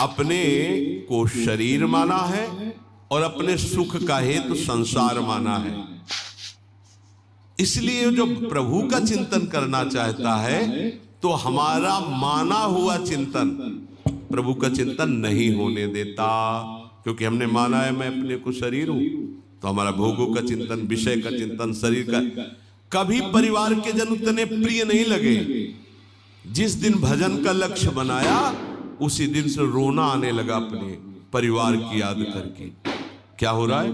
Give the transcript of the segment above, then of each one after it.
अपने को शरीर माना है और अपने सुख का हेतु संसार माना है। इसलिए जो प्रभु का चिंतन करना चाहता है तो हमारा माना हुआ चिंतन प्रभु का चिंतन नहीं होने देता, क्योंकि हमने माना है मैं अपने को शरीर हूं, तो हमारा भोगों का चिंतन, विषय का चिंतन, शरीर का। कभी परिवार के जन उतने प्रिय नहीं लगे। जिस दिन भजन का लक्ष्य बनाया उसी दिन से रोना आने लगा अपने परिवार की याद करके। क्या हो रहा है?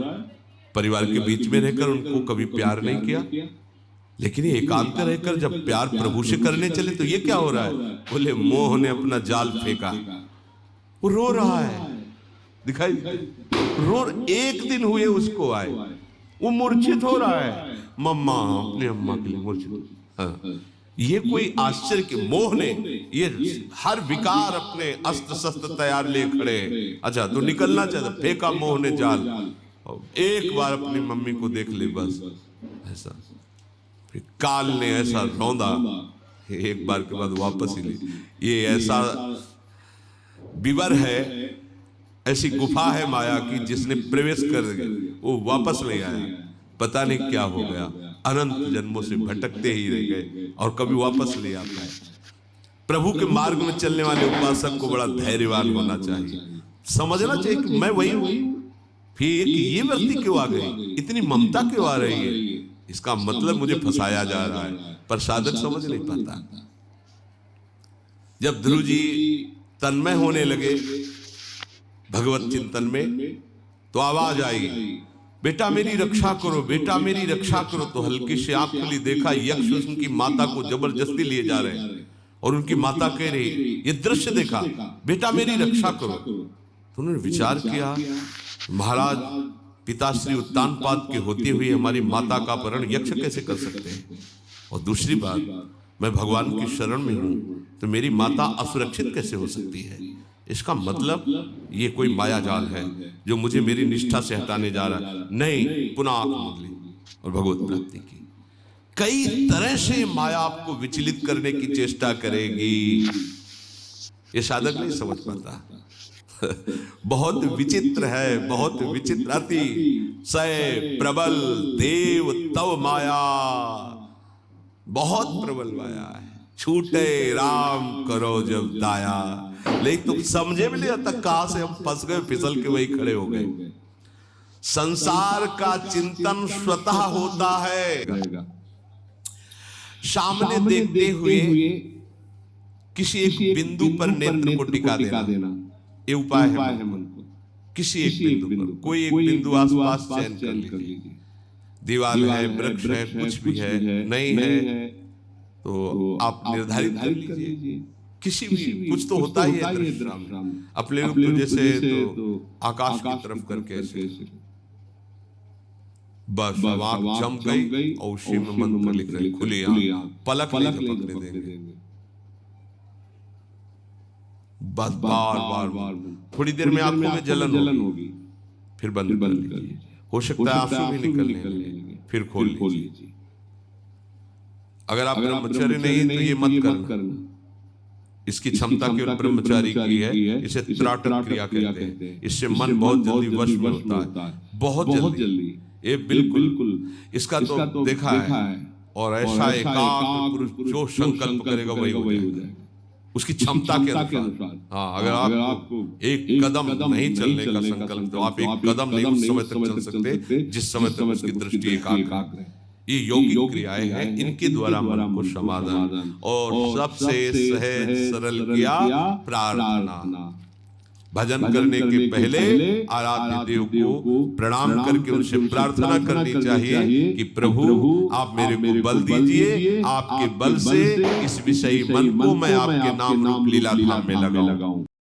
परिवार के बीच में रहकर उनको कभी प्यार नहीं किया, लेकिन ये एकांत रहकर जब प्यार प्रभु से करने चले तो ये क्या हो रहा है? बोले मोह ने अपना जाल फेंका। वो रो रहा है, दिखाई रो। एक दिन हुए उसको आए, वो मूर्छित हो रहा है। मम्मा अपने अम्मा के लिए मूर्छित। हाँ। ये कोई आश्चर्य के मोह ने ये हर विकार अपने अस्त्र शस्त्र तैयार ले खड़े। अच्छा तो निकलना चाहता, फेंका मोह ने जाल। एक बार अपनी मम्मी को देख ले बस, ऐसा। फिर काल ने ऐसा रौंदा, एक बार के बाद वापस ही ले। ये ऐसा विवर है, ऐसी गुफा है माया की, जिसने प्रवेश कर दिया वो वापस नहीं आया। पता नहीं क्या हो गया, अनंत जन्मों से भटकते ही रह गए और कभी वापस नहीं आ पाए। प्रभु के मार्ग में चलने वाले उपासक को बड़ा धैर्यवान होना चाहिए, समझना चाहिए कि मैं वही हूं। फिर ये वृत्ति क्यों आ गई, इतनी ममता क्यों आ रही है? इसका मतलब मुझे फंसाया जा रहा है, पर साधक समझ नहीं पाता। जब ध्रुव जी तन्मय होने लगे भगवत चिंतन में, तो आवाज आई, बेटा मेरी रक्षा करो, बेटा मेरी रक्षा करो। तो हल्की से आंख खुली, देखा यक्ष उनकी माता को जबरदस्ती लिए जा रहे हैं और उनकी माता कह रही, ये दृश्य देखा, बेटा मेरी रक्षा करो। तो उन्होंने विचार किया, महाराज पिताश्री उत्तानपाद के होते हुए हमारी माता का अपहरण यक्ष कैसे कर सकते हैं? और दूसरी बात, मैं भगवान की शरण में हूं, तो मेरी माता असुरक्षित कैसे हो सकती है? इसका मतलब ये कोई माया जाल है जो मुझे मेरी निष्ठा से हटाने जा रहा है। नहीं, पुनः आंख मूंद ली और भगवत प्राप्ति की। कई तरह से माया आपको विचलित करने की चेष्टा करेगी, ये साधक नहीं समझ पाता। बहुत विचित्र है, बहुत विचित्र। अति सय प्रबल देव तव माया, बहुत प्रबल माया है। छूटे राम करो जब दाया, लेकिन तुम समझे भी नहीं आता कहां से हम फंस गए, फिसल के वही खड़े हो गए। संसार का चिंतन स्वतः होता है। सामने देखते हुए किसी एक बिंदु पर नेत्र को टिका देना, ये उपाय है मन को। किसी एक बिंदु पर, कोई एक बिंदु आसपास चयन कर लीजिए। दीवार है, वृक्ष है, कुछ भी है, नहीं है तो आप निर्धारित कर लीजिए। किसी भी कुछ तो होता ही है दृश्य अपने रूप तो, जैसे तो आकाश की तरफ करके ऐसे बस आंख जम गई और उसी में मंत्र लिख रहे, खुली आंख, पलक नहीं झपकने देंगे। बस बार थोड़ी देर में आंखों में जलन होगी, फिर बंद कर लीजिए। हो सकता है आंसू भी निकलने लगे, फिर खोल लीजिए। अगर आप ब्रह्मचर्य नहीं तो ये मत करना। इसकी क्षमता केवल ब्रह्मचारी की है, इसे त्राटक क्रिया कहते हैं। इससे मन बहुत जल्दी वश में होता है, बहुत जल्दी। ये बिल्कुल इसका तो देखा है। और ऐसा एकाग्र पुरुष जो संकल्प करेगा वही हो जाएगा, उसकी क्षमता के अनुसार। हाँ, अगर आपको एक कदम नहीं चलने का संकल्प, तो आप एक कदम नहीं उस समय तक चल सकते जिस समय तक उसकी दृष्टि एकाग्र है। ये योगिक क्रियाएं हैं, इनके द्वारा मन को समाधान और सबसे सहज सरल क्रिया प्रार्थना। भजन करने के पहले आराध्य देव को प्रणाम करके उनसे प्रार्थना करनी चाहिए कि प्रभु आप मेरे को बल दीजिए, आपके बल से इस विषयी मन को मैं आपके नाम रूप लीला धाम में लगाऊं।